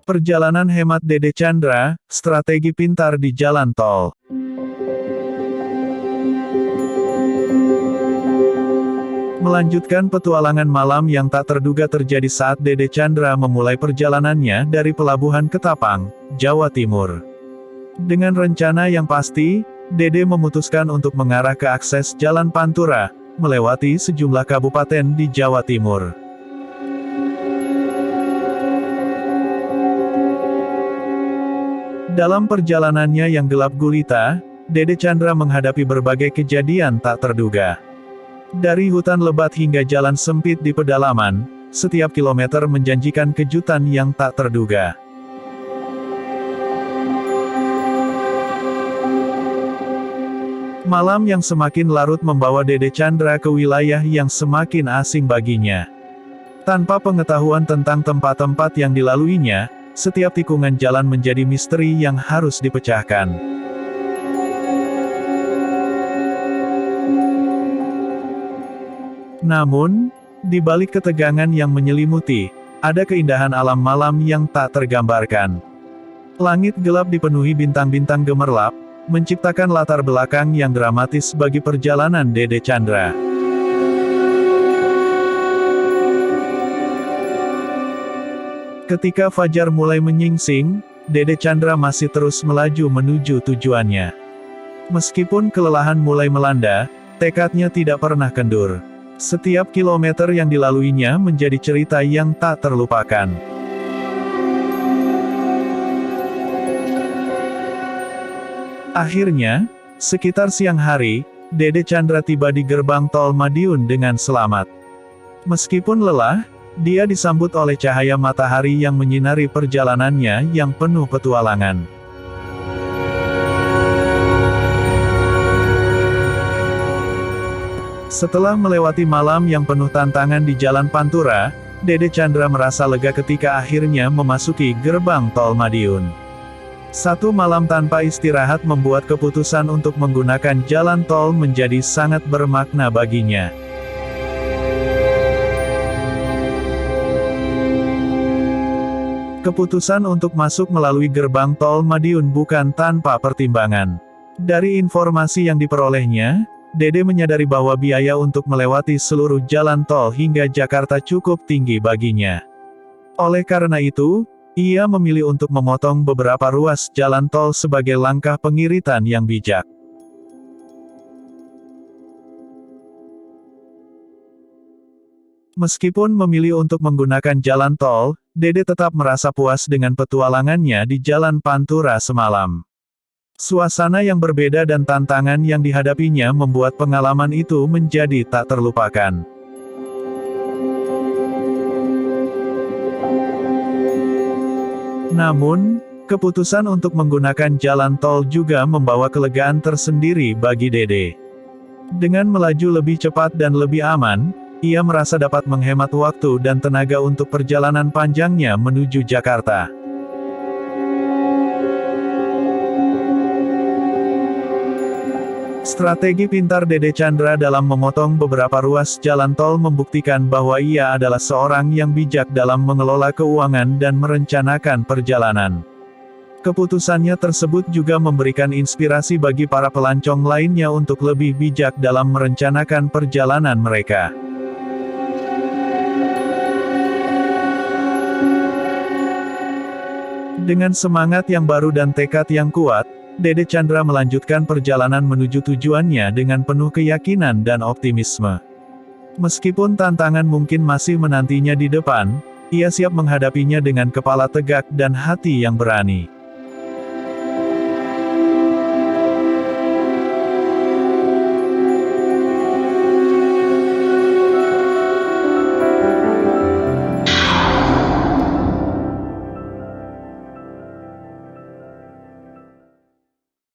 Perjalanan hemat Dede Chandra, strategi pintar di jalan tol. Melanjutkan petualangan malam yang tak terduga terjadi saat Dede Chandra memulai perjalanannya dari Pelabuhan Ketapang, Jawa Timur. Dengan rencana yang pasti, Dede memutuskan untuk mengarah ke akses Jalan Pantura, melewati sejumlah kabupaten di Jawa Timur. Dalam perjalanannya yang gelap gulita, Dede Chandra menghadapi berbagai kejadian tak terduga. Dari hutan lebat hingga jalan sempit di pedalaman, setiap kilometer menjanjikan kejutan yang tak terduga. Malam yang semakin larut membawa Dede Chandra ke wilayah yang semakin asing baginya. Tanpa pengetahuan tentang tempat-tempat yang dilaluinya, setiap tikungan jalan menjadi misteri yang harus dipecahkan. Namun, di balik ketegangan yang menyelimuti, ada keindahan alam malam yang tak tergambarkan. Langit gelap dipenuhi bintang-bintang gemerlap, menciptakan latar belakang yang dramatis bagi perjalanan Dede Chandra. Ketika fajar mulai menyingsing, Dede Chandra masih terus melaju menuju tujuannya. Meskipun kelelahan mulai melanda, tekadnya tidak pernah kendur. Setiap kilometer yang dilaluinya menjadi cerita yang tak terlupakan. Akhirnya, sekitar siang hari, Dede Chandra tiba di gerbang tol Madiun dengan selamat. Meskipun lelah, dia disambut oleh cahaya matahari yang menyinari perjalanannya yang penuh petualangan. Setelah melewati malam yang penuh tantangan di Jalan Pantura, Dede Chandra merasa lega ketika akhirnya memasuki gerbang tol Madiun. Satu malam tanpa istirahat membuat keputusan untuk menggunakan jalan tol menjadi sangat bermakna baginya. Keputusan untuk masuk melalui gerbang tol Madiun bukan tanpa pertimbangan. Dari informasi yang diperolehnya, Dede menyadari bahwa biaya untuk melewati seluruh jalan tol hingga Jakarta cukup tinggi baginya. Oleh karena itu, ia memilih untuk memotong beberapa ruas jalan tol sebagai langkah pengiritan yang bijak. Meskipun memilih untuk menggunakan jalan tol, Dede tetap merasa puas dengan petualangannya di Jalan Pantura semalam. Suasana yang berbeda dan tantangan yang dihadapinya membuat pengalaman itu menjadi tak terlupakan. Namun, keputusan untuk menggunakan jalan tol juga membawa kelegaan tersendiri bagi Dede. Dengan melaju lebih cepat dan lebih aman, ia merasa dapat menghemat waktu dan tenaga untuk perjalanan panjangnya menuju Jakarta. Strategi pintar Dede Chandra dalam memotong beberapa ruas jalan tol membuktikan bahwa ia adalah seorang yang bijak dalam mengelola keuangan dan merencanakan perjalanan. Keputusannya tersebut juga memberikan inspirasi bagi para pelancong lainnya untuk lebih bijak dalam merencanakan perjalanan mereka. Dengan semangat yang baru dan tekad yang kuat, Dede Chandra melanjutkan perjalanan menuju tujuannya dengan penuh keyakinan dan optimisme. Meskipun tantangan mungkin masih menantinya di depan, ia siap menghadapinya dengan kepala tegak dan hati yang berani.